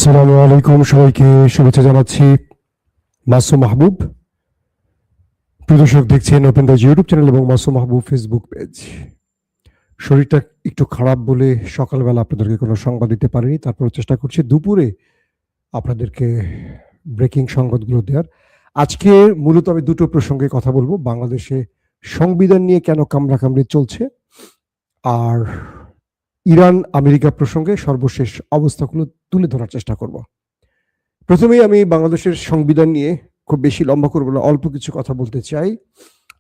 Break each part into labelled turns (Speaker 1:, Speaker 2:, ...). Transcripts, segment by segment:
Speaker 1: আসসালামু আলাইকুম, সবাইকে শুভেচ্ছা জানাচ্ছি। মাসুম মাহবুব, প্রিয় দর্শক, দেখছেন ওপেন দ্য ইউটিউব চ্যানেল এবং মাসুম মাহবুব ফেসবুক পেজ। শরীরটা একটু খারাপ বলে সকালবেলা আপনাদেরকে কোনো সংবাদ দিতে পারিনি, তারপর চেষ্টা করছি দুপুরে আপনাদেরকে ব্রেকিং সংবাদগুলো দেওয়ার। আজকে মূলত আমি দুটো প্রসঙ্গে কথা বলবো। বাংলাদেশে সংবিধান নিয়ে কেন কামড়াকামড়ি চলছে, আর ইরান আমেরিকা প্রসঙ্গে সর্বশেষ অবস্থাগুলো তুলে ধরার চেষ্টা করব। প্রথমেই আমি বাংলাদেশের সংবিধান নিয়ে খুব বেশি লম্বা করবো না, অল্প কিছু কথা বলতে চাই।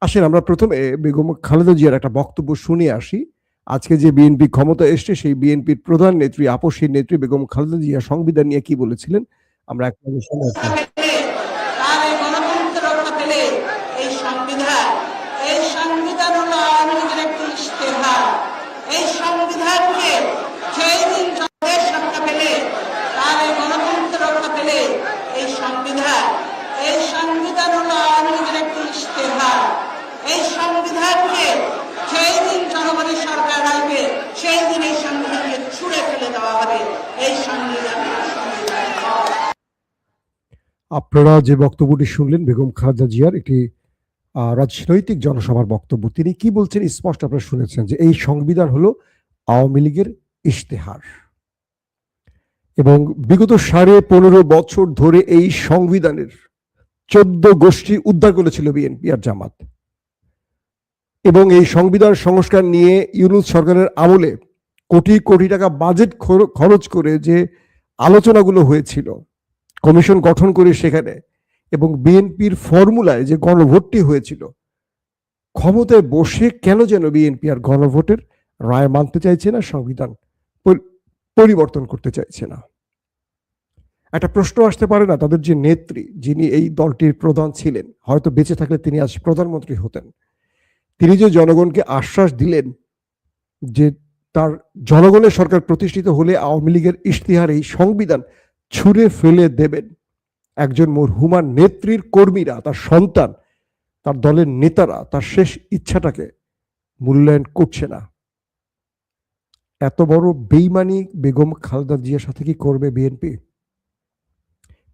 Speaker 1: আসেন আমরা প্রথমে বেগম খালেদা জিয়ার একটা বক্তব্য শুনে আসি। আজকে যে বিএনপি ক্ষমতা এসছে, সেই বিএনপির প্রধান নেত্রী, আপসী নেত্রী বেগম খালেদা জিয়া সংবিধান নিয়ে কি বলেছিলেন আমরা এক নজর শুনে আসি।
Speaker 2: এই সংবিধান হলো আওয়ামী লীগের একটি ইশতেহার। এই সংবিধানকে যেই দিন দেশ রক্ষা পেলে, তার এই গণতন্ত্র রক্ষা পেলে, এই সংবিধান হলো আওয়ামী লীগের একটি ইশতেহার। এই সংবিধানকে যেই দিন জনগণের সরকার আসবে, সেই দিন এই সংবিধানকে ছুঁড়ে ফেলে দেওয়া হবে। এই সংবিধান
Speaker 1: আপনারা যে বক্তব্যটি শুনলেন বেগম খালেদা জিয়ার একটি রাজনৈতিক জনসভার বক্তব্য। তিনি কি বলছেন স্পষ্ট আপনারা শুনেছেন, যে এই সংবিধান হলো আওয়ামী লীগের ইশতেহার, এবং বিগত 15.5 বছর ধরে এই সংবিধানের 14 গোষ্ঠী উদ্ধার করেছিল বিএনপি আর জামাত, এবং এই সংবিধান সংস্কার নিয়ে ইউনূস সরকারের আমলে কোটি কোটি টাকা বাজেট খরচ করে যে আলোচনাগুলো হয়েছিল, কমিশন গঠন করে সেখানে, এবং বিএনপির ফর্মুলায় যে গণভোটটি হয়েছিল, ক্ষমতায় বসে কেন যেন বিএনপি আর গণভোটের রায় মানতে চাইছে না, সংবিধান পরিবর্তন করতে চাইছে না। একটা প্রশ্ন আসতে পারে না, তাদের যে নেত্রী, যিনি এই দলটির প্রধান ছিলেন, হয়তো বেঁচে থাকলে তিনি আজ প্রধানমন্ত্রী হতেন, তিনি যে জনগণকে আশ্বাস দিলেন যে তার জনগণের সরকার প্রতিষ্ঠিত হলে আওয়ামী লীগের ইশতেহার এই সংবিধান ছুঁড়ে ফেলে দেবেন, একজন মরহুমা নেত্রীর কর্মীরা, তার সন্তান, তার দলের নেতারা তার শেষ ইচ্ছাটাকে মূল্যায়ন করছে না। এত বড় বেইমানি বেগম খালেদা জিয়ার সাথে কি করবে বিএনপি?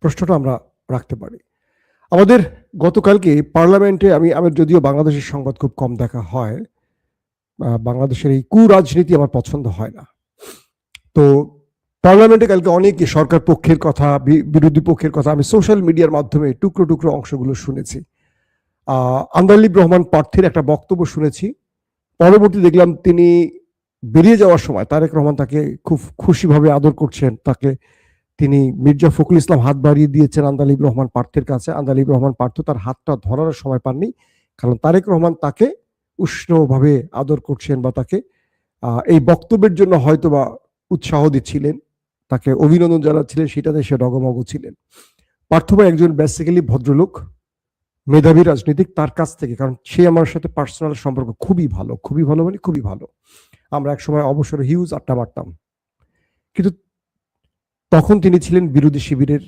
Speaker 1: প্রশ্নটা আমরা রাখতে পারি। আমাদের গতকালকে পার্লামেন্টে, আমার যদিও বাংলাদেশের সংবাদ খুব কম দেখা হয়, বাংলাদেশের এই কুরাজনীতি আমার পছন্দ হয় না, তো পার্লামেন্টে কালকে অনেক সরকার পক্ষের কথা, বিরোধী পক্ষের কথা আমি সোশ্যাল মিডিয়ার মাধ্যমে টুকরো টুকরো অংশগুলো শুনেছি। আন্দালিব রহমান প্রার্থীর একটা বক্তব্য শুনেছি, পরবর্তী দেখলাম তিনি বেরিয়ে যাওয়ার সময় তারেক রহমান তাকে খুব খুশিভাবে আদর করছেন, তাকে তিনি মির্জা ফখরুল ইসলাম হাত বাড়িয়ে দিয়েছেন আন্দালিব রহমান প্রার্থীর কাছে। আন্দালিব রহমান প্রার্থী তার হাতটা ধরার সময় পাননি, কারণ তারেক রহমান তাকে উষ্ণভাবে আদর করছেন বা তাকে এই বক্তব্যের জন্য হয়তো বা উৎসাহ দিচ্ছিলেন, তাকে অভিনন্দন জানাচ্ছিলেন, সেটাতে সে ডগমগ ছিলেন। পার্থভাই একজন বেসিক্যালি ভদ্রলোক, মেধাবী রাজনীতিক, তার কাছ থেকে, কারণ সে আমার সাথে পার্সোনাল সম্পর্ক খুবই ভালো, খুবই ভালো মানে খুবই ভালো, আমরা একসময় অবসরে হিউজ আড্ডা মারতাম, কিন্তু তখন তিনি ছিলেন বিরোধী শিবিরের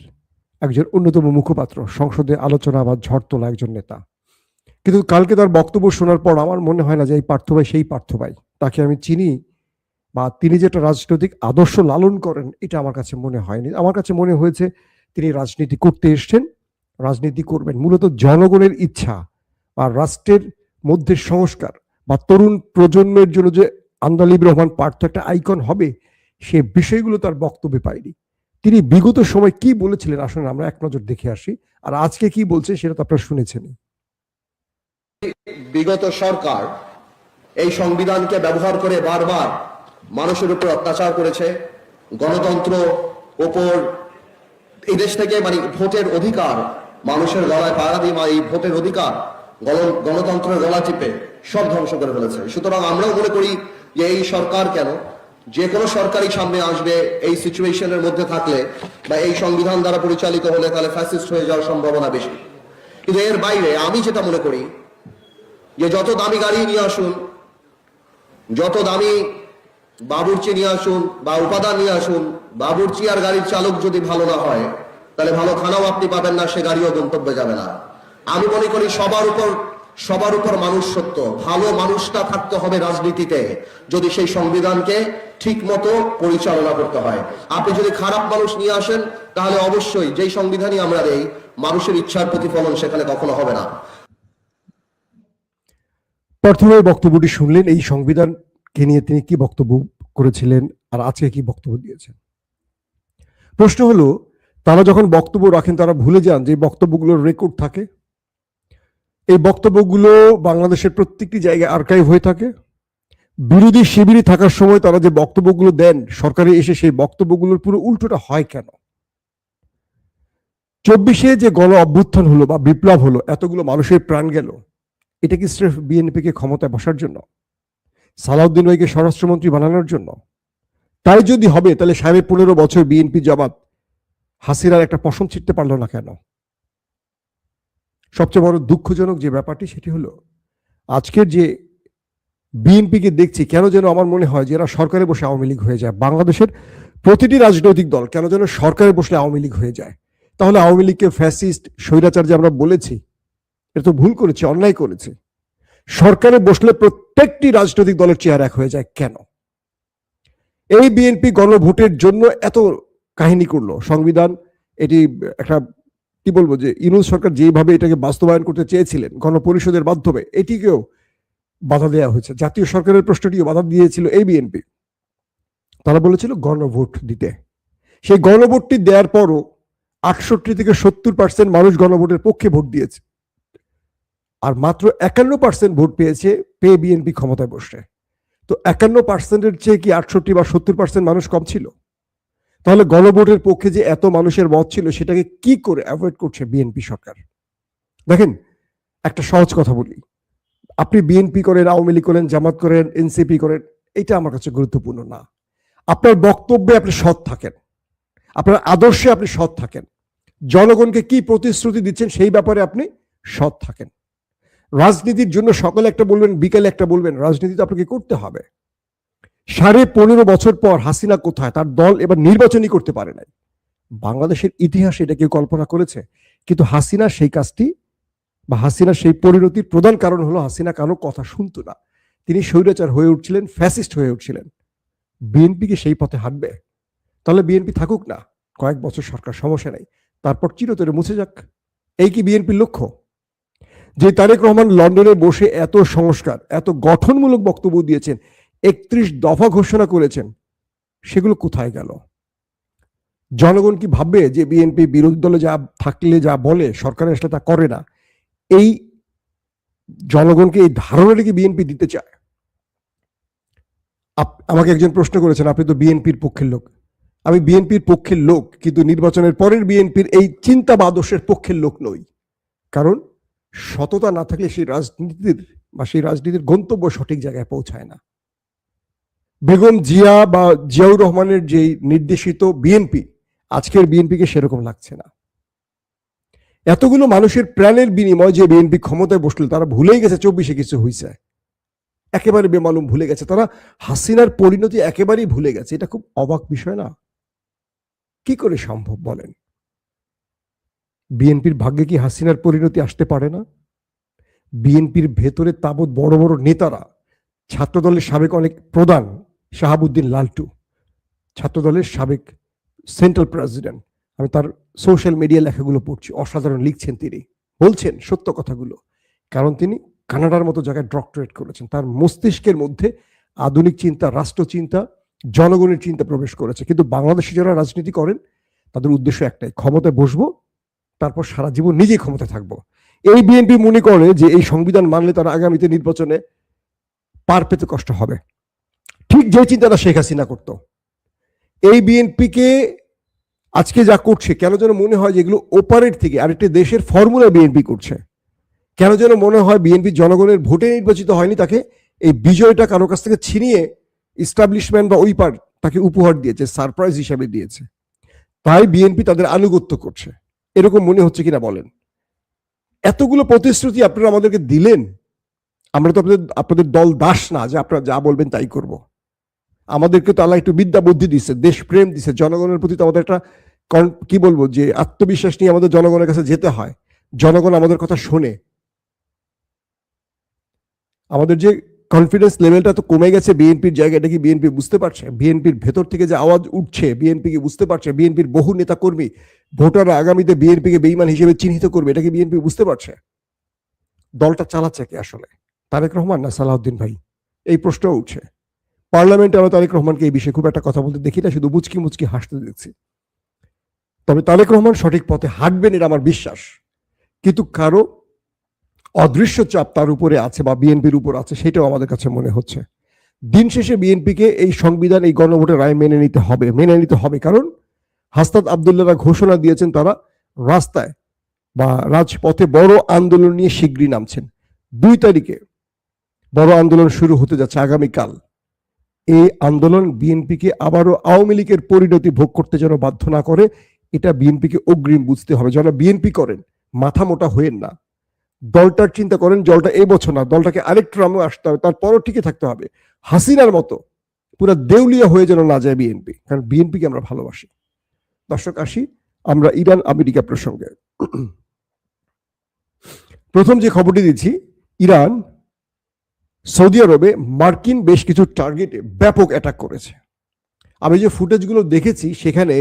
Speaker 1: একজন অন্যতম মুখপাত্র, সংসদে আলোচনা বা ঝড় তোলা একজন নেতা। কিন্তু কালকে তার বক্তব্য শোনার পর আমার মনে হয় না যে এই পার্থভাই সেই পার্থভাই, তাকে আমি চিনি, বা তিনি যেটা রাজনৈতিক আদর্শ লালন করেন এটা আমার কাছে মনে হয়নি। আমার কাছে মনে হয়েছে তিনি রাজনীতি করতে এসছেন, রাজনীতি করবেন, মূলত জনগণের ইচ্ছা বা রাষ্ট্রের মধ্যে সংস্কার বা তরুণ প্রজন্মের জন্য যে আন্দালিব রহমান পার্থ একটা আইকন হবে, সে বিষয়গুলো তার বক্তব্যে পাইনি। তিনি বিগত সময় কি বলেছিলেন আসলে আমরা এক নজর দেখে আসি, আর আজকে কি বলছে সেটা তো আপনারা শুনেছেন।
Speaker 3: বিগত সরকার এই সংবিধানকে ব্যবহার করে বারবার মানুষের উপর অত্যাচার করেছে, গণতন্ত্র উপর এই দেশ থেকে মানে ভোটের অধিকার মানুষের গলায় পাড়া দিয়ে, এই ভোটের অধিকার গণতন্ত্রের গলা টিপে সব ধ্বংস করে ফেলেছে। সুতরাং আমরাও মনে করি যে এই সরকার কেন, যে কোনো সরকারই সামনে আসবে এই সিচুয়েশনের মধ্যে থাকলে বা এই সংবিধান দ্বারা পরিচালিত হলে, তাহলে ফ্যাসিস্ট হয়ে যাওয়ার সম্ভাবনা বেশি। কিন্তু এর বাইরে আমি যেটা মনে করি যে যত দামি গাড়ি নিয়ে আসুন, যত দামি বাবুর্চি নিয়ে আসুন বা উপাদান নিয়ে আসুন, বাবুর্চি আর গাড়ির চালক যদি ভালো না হয়, তাহলে ভালো খানাও আপনি পাবেন না, সে গাড়িও গন্তব্যে যাবে না। আমি মনে করি সবার উপর সবার উপর মানুষ সত্য, ভালো মানুষটা থাকতে হবে রাজনীতিতে যদি সেই সংবিধানকে ঠিক মতো পরিচালনা করতে হয়। আপনি যদি খারাপ মানুষ নিয়ে আসেন তাহলে অবশ্যই যেই সংবিধানই আমরা দেই, মানুষের ইচ্ছার প্রতিফলন সেখানে কখনো হবে না।
Speaker 1: প্রথমে বক্তব্যটি শুনলেন, এই সংবিধানকে নিয়ে তিনি কি বক্তব্য করেছিলেন আর আজকে কি বক্তব্য দিয়েছেন। প্রশ্ন হলো, তারা যখন বক্তব্য রাখেন তারা ভুলে যান যে বক্তব্যগুলোর রেকর্ড থাকে। এই বক্তব্যগুলো বাংলাদেশের প্রত্যেকটি জায়গায় আর্কাইভ হয়ে থাকে। বিরোধী শিবিরে থাকার সময় তারা যে বক্তব্যগুলো দেন, সরকারে এসে সেই বক্তব্যগুলোর পুরো উল্টোটা হয় কেন? 24-এ যে গণ অভ্যুত্থান হলো বা বিপ্লব হলো, এতগুলো মানুষের প্রাণ গেল, এটা কি স্রেফ বিএনপিকে ক্ষমতায় বসার জন্য, সালাউদ্দিন ভাইকে স্বরাষ্ট্রমন্ত্রী বানানোর জন্য? তাই যদি হবে তাহলে 15.5 বছর বিএনপি জামাত হাসিনার একটা পশম ছিঁড়তে পারলো না কেন? সবচেয়ে বড় দুঃখজনক যে ব্যাপারটি সেটি হলো, আজকের যে বিএনপিকে দেখছি, কেন যেন আমার মনে হয় যে এরা সরকারে বসে আওয়ামী লীগ হয়ে যায়। বাংলাদেশের প্রতিটি রাজনৈতিক দল কেন যেন সরকারে বসলে আওয়ামী লীগ হয়ে যায়। তাহলে আওয়ামী লীগকে ফ্যাসিস্ট, স্বৈরাচার যে আমরা বলেছি, এটা তো ভুল করেছে, অন্যায় করেছে। সরকারে বসলে প্রত্যেকটি রাজনৈতিক দলের চেহারা এক হয়ে যায় কেন? এই বিএনপি গণভোটের জন্য এত কাহিনী করলো। সংবিধান এটি একটা কি বলবো, যে ইউনূস সরকার যেভাবে এটাকে বাস্তবায়ন করতে চেয়েছিলেন গণপরিষদের মাধ্যমে, এটিকেও বাধা দেওয়া হয়েছে। জাতীয় সরকারের প্রশ্নটিও বাধা দিয়েছিল এই বিএনপি। তারা বলেছিল গণভোট দিতে। সেই গণভোটটি দেওয়ার পরও 68 থেকে 70% মানুষ গণভোটের পক্ষে ভোট দিয়েছে, আর মাত্র 51% ভোট পেয়ে বিএনপি ক্ষমতায় বসে। তো 51%-এর চেয়ে কি 68 বা 70% মানুষ কম ছিল? তাহলে গণভোটের পক্ষে যে এত মানুষের মত ছিল, সেটাকে কি করে অ্যাভয়েড করছে বিএনপি সরকার? দেখেন, একটা সহজ কথা বলি, আপনি বিএনপি করেন, আওয়ামী লীগ করেন, জামাত করেন, এনসিপি করেন, এটা আমার কাছে গুরুত্বপূর্ণ না। আপনার বক্তব্যে আপনি সৎ থাকেন, আপনার আদর্শে আপনি সৎ থাকেন, জনগণকে কি প্রতিশ্রুতি দিচ্ছেন সেই ব্যাপারে আপনি সৎ থাকেন। রাজনীতির জন্য সকালে একটা বলবেন, বিকালে একটা বলবেন, রাজনীতি তো আপনাকে করতে হবে। 15.5 বছর পর হাসিনা কোথায়? তার দল এবার নির্বাচনই করতে পারে নাই। বাংলাদেশের ইতিহাসে এটা কেউ কল্পনা করেছে? কিন্তু হাসিনা সেই কাজটি বা হাসিনার সেই পরিণতির প্রধান কারণ হলো, হাসিনা কারো কথা শুনতো না। তিনি স্বৈরাচার হয়ে উঠছিলেন, ফ্যাসিস্ট হয়ে উঠছিলেন। বিএনপি কি সেই পথে হাঁটবে? তাহলে বিএনপি থাকুক না কয়েক বছর সরকার, সমস্যা নেই, তারপর চিরতরে মুছে যাক। এই কি বিএনপির লক্ষ্য? যে তারেক রহমান লন্ডনে বসে এত সংস্কার, এত গঠনমূলক বক্তব্য দিয়েছেন, 31 দফা ঘোষণা করেছেন, সেগুলো কোথায় গেল? জনগণ কি ভাববে যে বিএনপি বিরোধী দলে যা থাকলে যা বলে, সরকারে আসলে তা করে না? এই জনগণকে এই ধারণাটা কি বিএনপি দিতে চায়? আমাকে একজন প্রশ্ন করেছেন, আপনি তো বিএনপির পক্ষের লোক। আমি বিএনপির পক্ষের লোক, কিন্তু নির্বাচনের পরের বিএনপির এই চিন্তা বা আদর্শের পক্ষের লোক নই। কারণ সততা না থাকলে সেই রাজনীতির গন্তব্য সঠিক জায়গায় পৌঁছায় না। বেগম জিয়া বা জিয়াউর রহমানের যে নির্দেশিত বিএনপি, আজকের বিএনপিকে সেরকম লাগছে না। এতগুলো মানুষের প্রাণের বিনিময়ে যে বিএনপি ক্ষমতায় বসলো, তারা ভুলেই গেছে 24-এ কিছু হয়েছে। একেবারে বেমালুম ভুলে গেছে তারা, হাসিনার পরিণতি একেবারেই ভুলে গেছে। এটা খুব অবাক বিষয় না? কি করে সম্ভব বলেন? বিএনপির ভাগ্যে কি হাসিনার পরিণতি আসতে পারে না? বিএনপির ভেতরে তাবৎ বড় বড় নেতারা, ছাত্রদলের সাবেক অনেক প্রধান, শাহাবুদ্দিন লালটু, ছাত্রদলের সাবেক সেন্ট্রাল প্রেসিডেন্ট, আমি তার সোশ্যাল মিডিয়া লেখাগুলো পড়ছি, অসাধারণ লিখছেন তিনি, বলছেন সত্য কথাগুলো। কারণ তিনি কানাডার মতো জায়গায় ডক্টরেট করেছেন। তার মস্তিষ্কের মধ্যে আধুনিক চিন্তা, রাষ্ট্র চিন্তা, জনগণের চিন্তা প্রবেশ করেছে। কিন্তু বাংলাদেশে যারা রাজনীতি করেন, তাদের উদ্দেশ্য একটাই, ক্ষমতায় বসবো, তারপর সারা জীবন নিজেই ক্ষমতায় থাকবো। এই বিএনপি মনে করে যে এই সংবিধান মানলে তারা আগামীতে নির্বাচনে পার পেতে কষ্ট হবে। ঠিক যে চিন্তাটা শেখ হাসিনা করতো। এই বিএনপিকে আজকে যা করছে, কেন যেন মনে হয় যে এগুলো ওপারের থেকে আরেকটি দেশের ফর্মুলা বিএনপি করছে। কেন যেন মনে হয় বিএনপি জনগণের ভোটে নির্বাচিত হয়নি, তাকে এই বিজয়টা কারো কাছ থেকে ছিনিয়ে ইস্টাবলিশমেন্ট বা ওই পার তাকে উপহার দিয়েছে, সারপ্রাইজ হিসাবে দিয়েছে। তাই বিএনপি তাদের আনুগত্য করছে, এরকম মনে হচ্ছে কিনা বলেন? এতগুলো প্রতিশ্রুতি আপনারা আমাদেরকে দিলেন, আমরা তো আপনাদের দল দাস না যে আপনারা যা বলবেন তাই করব। আমাদেরকে তো আল্লাহ একটু বিদ্যা বুদ্ধি দিচ্ছে, দেশপ্রেম দিচ্ছে, জনগণের প্রতি তো আমাদের একটা কি বলবো, যে আত্মবিশ্বাস নিয়ে আমাদের জনগণের কাছে যেতে হয়। জনগণ আমাদের কথা শোনে। আমাদের যে কনফিডেন্স লেভেলটা তো কমে গেছে, বিএনপির জায়গাটা কি বিএনপি বুঝতে পারছে? বিএনপির ভেতর থেকে যে আওয়াজ উঠছে, বিএনপি কি বুঝতে পারছে? বিএনপির বহু নেতা কর্মী, ভোটাররা আগামীতে বিএনপিকে বেঈমান হিসেবে চিহ্নিত করবে, এটা কি বিএনপি বুঝতে পারছে? দলটা চালাচ্ছে কি আসলে তারেক রহমান না সালাউদ্দিন ভাই? এই প্রশ্ন উঠছে। পার্লামেন্টে আমরা তারেক রহমানকে এই বিষয়ে খুব একটা কথা বলতে দেখি না, শুধু মুচকি মুচকি হাসতে দেখছি। তবে তারেক রহমান সঠিক পথে হাঁটবেন এটা আমার বিশ্বাস, কিন্তু কারো অদৃশ্য চাপ তার উপরে আছে বা বিএনপির উপর আছে, সেটাও আমাদের কাছে মনে হচ্ছে। দিন শেষে বিএনপিকে এই সংবিধান, এই গণভোটের রায় মেনে নিতে হবে, কারণ হাসনাত আব্দুল্লাহরা ঘোষণা দিয়েছেন তারা রাস্তায় বা রাজপথে বড় আন্দোলন নিয়ে শীঘ্রই নামছেন। 2 তারিখে বড় আন্দোলন শুরু হতে যাচ্ছে আগামীকাল। এই আন্দোলন বিএনপিকে আবারও আওয়ামী লীগের পরিণতি ভোগ করতে যেন বাধ্য না করে, এটা বিএনপিকে অগ্রিম বুঝতে হবে। যারা বিএনপি করেন মাথা মোটা হয়েন না, দলটার চিন্তা করেন। দলটা এই বছর না, দলটাকে আরেক ট্রামে আসতে হবে, তারপরও টিকে থাকতে হবে। হাসিনার মতো পুরো দেউলিয়া হয়ে যেন না যায় বিএনপি, কারণ বিএনপিকে আমরা ভালোবাসি। দর্শক, আসি আমরা ইরান আমেরিকা প্রসঙ্গে। প্রথম যে খবরটি দিচ্ছি, ইরান সৌদি আরবে মার্কিন বেশ কিছু টার্গেটে ব্যাপক অ্যাটাক করেছে। আমি যে ফুটেজগুলো দেখেছি সেখানে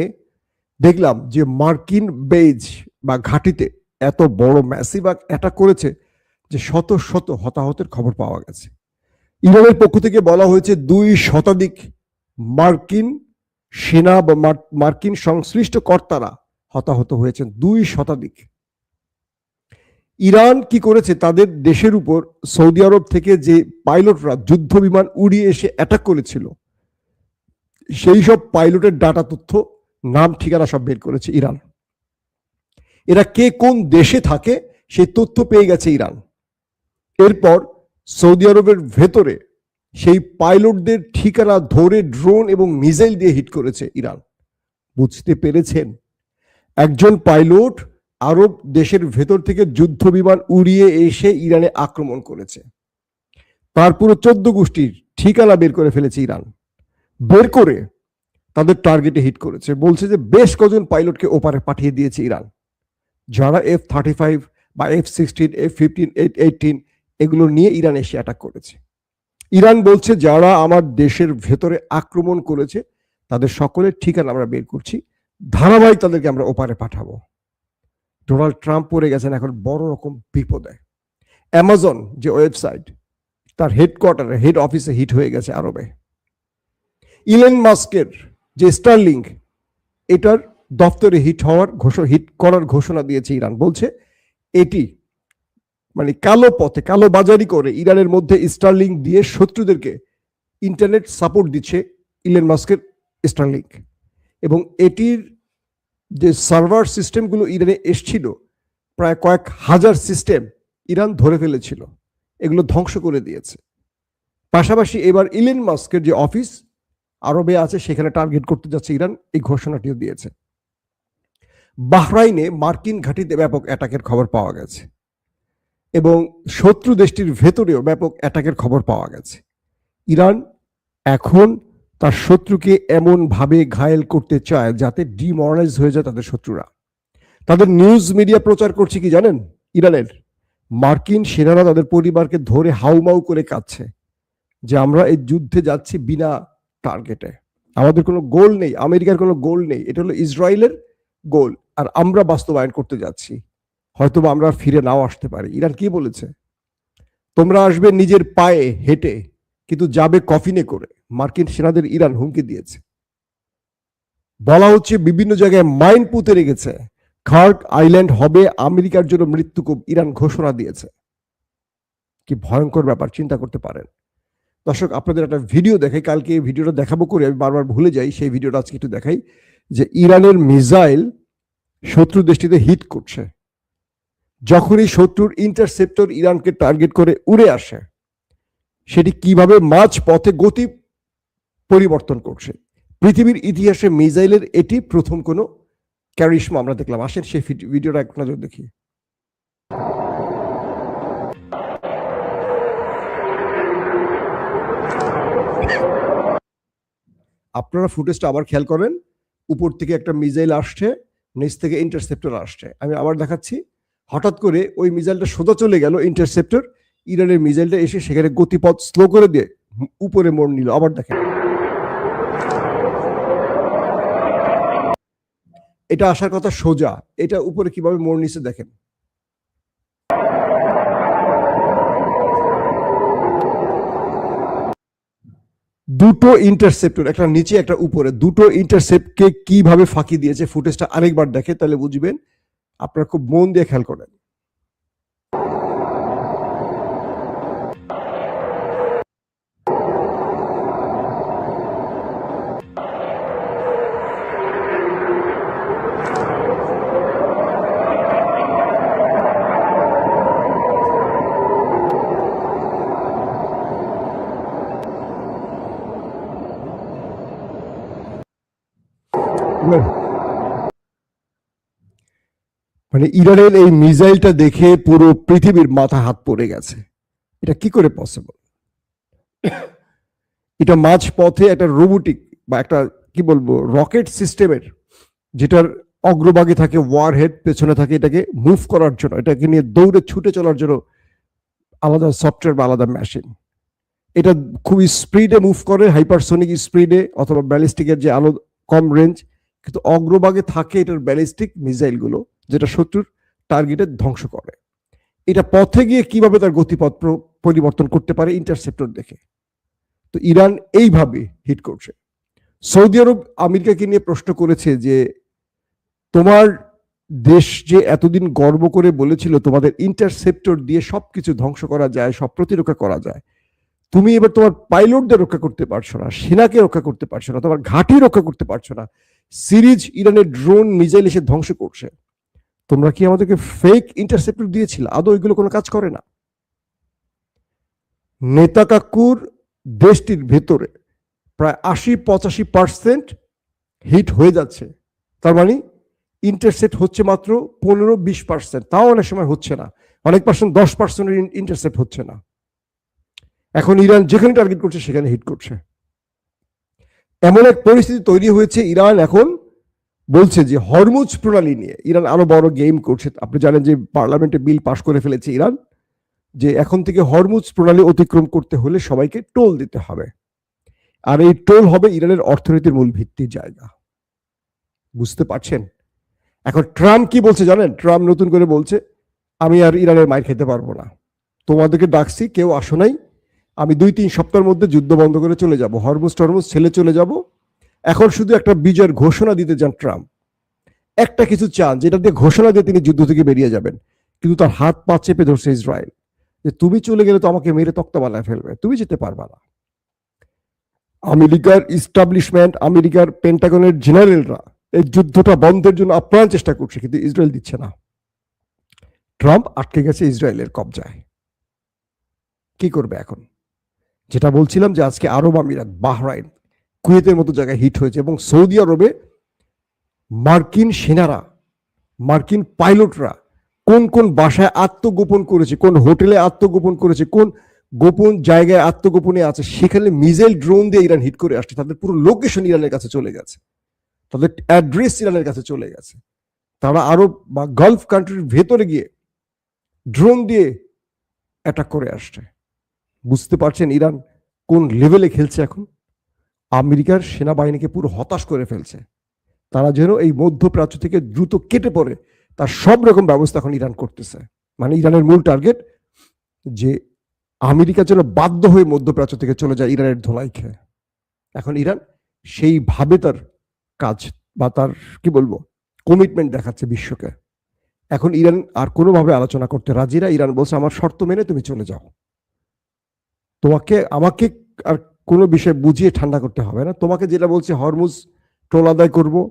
Speaker 1: দেখলাম যে মার্কিন বেজ বা ঘাঁটিতে এত বড় ম্যাসিভ অ্যাটাক করেছে যে শত শত হতাহতের খবর পাওয়া গেছে। ইরানের পক্ষ থেকে বলা হয়েছে 2 শতাধিক মার্কিন সেনা বা মার্কিন সংশ্লিষ্ট কর্তারা হতাহত হয়েছেন, 2 শতাধিক। ইরান কি করেছে, তাদের দেশের উপর সৌদি আরব থেকে যে পাইলটরা যুদ্ধ বিমান উড়িয়ে এসে অ্যাটাক করেছিল, সেই সব পাইলটের ডাটা তথ্য, নাম ঠিকানা সব বের করেছে ইরান। এরা কে কোন দেশে থাকে সেই তথ্য পেয়ে গেছে ইরান। এরপর সৌদি আরবের ভেতরে সেই পাইলটদের ঠিকানা ধরে ড্রোন এবং মিসাইল দিয়ে হিট করেছে ইরান। বুঝতে পেরেছেন? একজন পাইলট আরব দেশের ভেতর থেকে যুদ্ধ বিমান উড়িয়ে এসে ইরানে আক্রমণ করেছে। তার পুরো 14 গোষ্ঠীর ঠিকানা বের করে ফেলেছে ইরান। বের করে তাদের টার্গেটে হিট করেছে। বলছে যে বেশ কজন পাইলটকে ওপারে পাঠিয়ে দিয়েছে ইরান, যারা F-35 বা F-16, F-15, F-18 এগুলো নিয়ে ইরান এসে অ্যাটাক করেছে। ইরান বলছে যারা আমার দেশের ভেতরে আক্রমণ করেছে তাদের সকলের ঠিকানা আমরা বের করছি, ধারাবাহিক তাদেরকে আমরা ওপারে পাঠাবো। ডোনাল্ড ট্রাম্প পড়ে গেছেন এখন বড় রকম বিপদে। অ্যামাজন যে ওয়েবসাইট, তার হেড অফিসে হিট হয়ে গেছে আরবে। ইলন মাস্কের যে স্টারলিংক, এটার দপ্তরে হিট করার ঘোষণা দিয়েছে ইরান। বলছে এটি মানে কালো পথে, কালো বাজারি করে ইরানের মধ্যে স্টারলিংক দিয়ে শত্রুদেরকে ইন্টারনেট সাপোর্ট দিচ্ছে ইলন মাস্কের স্টারলিংক। এবং এটির যে সার্ভার সিস্টেমগুলো ইরানে এসছিল, প্রায় কয়েক হাজার সিস্টেম ইরান ধরে ফেলেছিল, এগুলো ধ্বংস করে দিয়েছে। পাশাপাশি এবার ইলন মাস্কের যে অফিস আরবে আছে সেখানে টার্গেট করতে যাচ্ছে ইরান, এই ঘোষণাটিও দিয়েছে। বাহরাইনে মার্কিন ঘাঁটিতে ব্যাপক অ্যাটাকের খবর পাওয়া গেছে এবং শত্রু দেশটির ভেতরেও ব্যাপক অ্যাটাকের খবর পাওয়া গেছে। ইরান এখন তার শত্রুকে এমন ভাবে ঘায়েল করতে চায় যাতে ডিমরালাইজ হয়ে যায় তাদের শত্রুরা। তাদের নিউজ মিডিয়া প্রচার করছে কি জানেন? ইরানের মার্কিন সেনারা তাদের পরিবারকে ধরে হাউমাউ করে কাঁদছে যে আমরা এই যুদ্ধে যাচ্ছি বিনা টার্গেটে, আমাদের কোনো গোল নেই, আমেরিকার কোনো গোল নেই, এটা হলো ইসরায়েলের গোল, আর আমরা বাস্তবায়ন করতে যাচ্ছি, হয়তোবা আমরা ফিরে নাও আসতে পারি। ইরান কি বলেছে? তোমরা আসবে নিজের পায়ে হেঁটে, কিন্তু যাবে কফিনে করে। মার্কিন সেনাদের ইরান হুমকি দিয়েছে। বলা হচ্ছে বিভিন্ন জায়গায় মাইন পুঁতে রেখেছে, খার্ক আইল্যান্ড হবে আমেরিকার জন্য মৃত্যুকূপ, ইরান ঘোষণা দিয়েছে। কি ভয়ঙ্কর ব্যাপার, চিন্তা করতে পারেন। দর্শক, আপনাদের একটা ভিডিও দেখাই, কালকে এই ভিডিওটা দেখাবো করে আমি বারবার ভুলে যাই, সেই ভিডিওটা আজকে একটু দেখাই, যে ইরানের মিসাইল শত্রু দেশটিতে হিট করছে। যখনই শত্রুর ইন্টারসেপ্টর ইরানকে টার্গেট করে উড়ে আসে, সেটি কিভাবে মাঝ পথে গতি পরিবর্তন করছে। পৃথিবীর ইতিহাসে মিসাইলের এটি প্রথম কোনো ক্যারিশমা আমরা দেখলাম। আসেন সেই ভিডিওটা এক নজর দেখি। আপনারা ফুটেজটা আবার খেয়াল করেন, উপর থেকে একটা মিসাইল আসছে, নিচ থেকে ইন্টারসেপ্টর আসছে। আমি আবার দেখাচ্ছি। হঠাৎ করে ওই মিসাইলটা সোজা চলে গেল ইন্টারসেপ্টর, ইরানের মিসাইলটা এসে সেখানে গতিপথ স্লো করে দিয়ে উপরে মোড় নিল। আবার দেখেন, এটা আসার কথা সোজা, এটা উপরে কিভাবে মোড় নিচ্ছে দেখেন। দুটো ইন্টারসেপ্টর, একটা নিচে একটা উপরে, দুটো ইন্টারসেপ্টকে কিভাবে ফাঁকি দিয়েছে ফুটেজটা আরেকবার দেখে তাহলে বুঝবেন। আপনারা খুব মন দিয়ে খেয়াল করেন। মানে ইরানের এই মিসাইলটা দেখে পুরো পৃথিবীর মাথা হাত পড়ে গেছে। এটা কি করে পসিবল? এটা মাঝ পথে একটা রোবোটিক বা একটা কি বলবো রকেট সিস্টেমের, যেটার অগ্রভাগে থাকে ওয়ারহেড, পেছনে থাকে এটাকে মুভ করার জন্য, এটাকে নিয়ে দৌড়ে ছুটে চলার জন্য আলাদা সফটওয়্যার বা আলাদা মেশিন। এটা খুবই স্পিডে মুভ করে, হাইপারসোনিক স্পিডে অথবা ব্যালিস্টিকের যে আলো কম রেঞ্জ, কিন্তু অগ্রভাগে থাকে এটার ব্যালিস্টিক মিসাইল গুলো, যেটা শত্রুর টার্গেটে ধ্বংস করে। এটা পথে গিয়ে কিভাবে তার গতিপথ পরিবর্তন করতে পারে ইন্টারসেপ্টর দেখে। তো ইরান এইভাবে হিট করছে। সৌদি আরব আমেরিকাকে নিয়ে প্রশ্ন করেছে যে তোমার দেশ যে এতদিন গর্ব করে বলেছিল তোমাদের ইন্টারসেপ্টর দিয়ে সবকিছু ধ্বংস করা যায়, সব প্রতিরক্ষা করা যায়, তুমি এবার তোমার পাইলটদের রক্ষা করতে পারছো না, সেনাকে রক্ষা করতে পারছো না, তোমার ঘাঁটি রক্ষা করতে পারছো না, সিরিজ ইরানের ড্রোন মিসাইল এসে ধ্বংস করছে। তোমরা কি আমাদেরকে ফেক ইন্টারসেপ্টর দিয়েছিল? আদৌ এগুলো কোনো কাজ করে না। নেতা কাকুর দেশটির ভেতরে প্রায় ৮০-৮৫% হিট হয়ে যাচ্ছে। তার মানে ইন্টারসেপ্ট হচ্ছে মাত্র ১৫-২০%, তাও অনেক সময় হচ্ছে না, অনেক পার্সেন্ট 10% ইন্টারসেপ্ট হচ্ছে না। এখন ইরান যেখানে টার্গেট করছে সেখানে হিট করছে। এমন এক পরিস্থিতি তৈরি হয়েছে, ইরান এখন বলছে যে হরমুজ প্রণালী নিয়ে ইরান আরো বড় গেম করছে। আপনি জানেন যে পার্লামেন্টে বিল পাশ করে ফেলেছে ইরান, যে এখন থেকে হরমুজ প্রণালী অতিক্রম করতে হলে সবাইকে টোল দিতে হবে, আর এই টোল হবে ইরানের অর্থনীতির মূল ভিত্তির জায়গা। বুঝতে পারছেন? এখন ট্রাম্প কি বলছে জানেন? ট্রাম্প নতুন করে বলছে আমি আর ইরানের মাইর খেতে পারবো না, তোমাদেরকে ডাকছি, কেউ আসো নাই, আমি ২-৩ সপ্তাহের মধ্যে যুদ্ধ বন্ধ করে চলে যাব, হরমুজ টরমুজ ছেলে চলে যাব। এখন শুধু একটা বিজয়ের ঘোষণা দিতে চান ট্রাম্প, একটা কিছু চান যেটা দিয়ে ঘোষণা দিয়ে তিনি যুদ্ধ থেকে বেরিয়ে যাবেন, কিন্তু তার হাত পা চেপে ধরছে ইসরায়েল, যে তুমি চলে গেলে তো আমাকে মেরে তক্তা বানায় ফেলবে, তুমি যেতে পারবা না। আমেরিকার ইস্টাবলিশমেন্ট, আমেরিকার পেন্টাগনের জেনারেলরা এই যুদ্ধটা বন্ধের জন্য আপ্রাণ চেষ্টা করছে, কিন্তু ইসরায়েল দিচ্ছে না। ট্রাম্প আটকে গেছে ইসরায়েলের কবজায়। কি করবে এখন? যেটা বলছিলাম যে আজকে আরব আমিরাত, বাহরাইন, কুয়েতের মতো জায়গায় হিট হয়েছে, এবং সৌদি আরবে মার্কিন সেনারা, মার্কিন পাইলটরা কোন কোন বাসায় আত্মগোপন করেছে, কোন হোটেলে আত্মগোপন করেছে, কোন গোপন জায়গায় আত্মগোপনে আছে, সেখানে মিসাইল ড্রোন দিয়ে ইরান হিট করে আসছে। তাদের পুরো লোকেশন ইরানের কাছে চলে গেছে, তাদের অ্যাড্রেস ইরানের কাছে চলে গেছে। তারা আরব বা গালফ কান্ট্রির ভেতরে গিয়ে ড্রোন দিয়ে অ্যাটাক করে আসছে। বুঝতে পারছেন ইরান কোন লেভেলে খেলছে এখন? আমেরিকার সেনাবাহিনীকে পুরো হতাশ করে ফেলছে। তারা যেন এই মধ্যপ্রাচ্য থেকে দ্রুত কেটে পড়ে তার সব রকম ব্যবস্থা এখন ইরান করতেছে। মানে ইরানের মূল টার্গেট যে আমেরিকা যেন বাধ্য হয়ে মধ্যপ্রাচ্য থেকে চলে যায় ইরানের ধোলাই খেয়ে। এখন ইরান সেইভাবে তার কাজ বা তার কি বলবো কমিটমেন্ট দেখাচ্ছে বিশ্বকে। এখন ইরান আর কোনোভাবে আলোচনা করতে রাজি না। ইরান বলছে আমার শর্ত মেনে তুমি চলে যাও, তোমাকে আমাকে আর কোনো বিষয় বুঝিয়ে ঠান্ডা করতে হবে না। তোমাকে যেটা বলছে হরমুজ টোল আদায় করবো,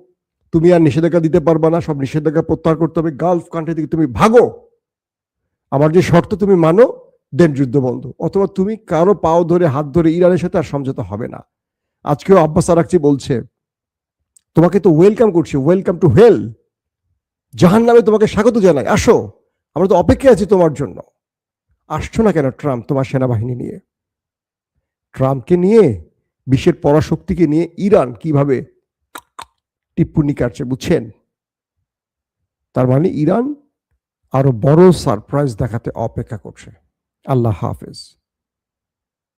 Speaker 1: তুমি আর নিষেধাজ্ঞা দিতে পারবা না, সব নিষেধাজ্ঞা প্রত্যাহার করতে হবে, গালফ কান্ট্রি থেকে তুমি ভাগো, আমার যে শর্ত তুমি মানো, দেন যুদ্ধ বন্ধ, অথবা তুমি কারো পাও ধরে হাত ধরে ইরানের সাথে আর সমঝোতা হবে না। আজকেও আব্বাস আরাকচি বলছে তোমাকে তো ওয়েলকাম করছি, ওয়েলকাম টু হেল, জাহান্নামে তোমাকে স্বাগত জানাই, আসো, আমরা তো অপেক্ষায় আছি তোমার জন্য। আসছো না কেন ট্রাম্প তোমার সেনাবাহিনী নিয়ে? ট্রাম্পকে নিয়ে, বিশ্বের পরাশক্তিকে নিয়ে ইরান কিভাবে টিপ্পনি কাটছে বুঝছেন? তার মানে ইরান আরো বড় সারপ্রাইজ দেখাতে অপেক্ষা করছে। আল্লাহ হাফেজ।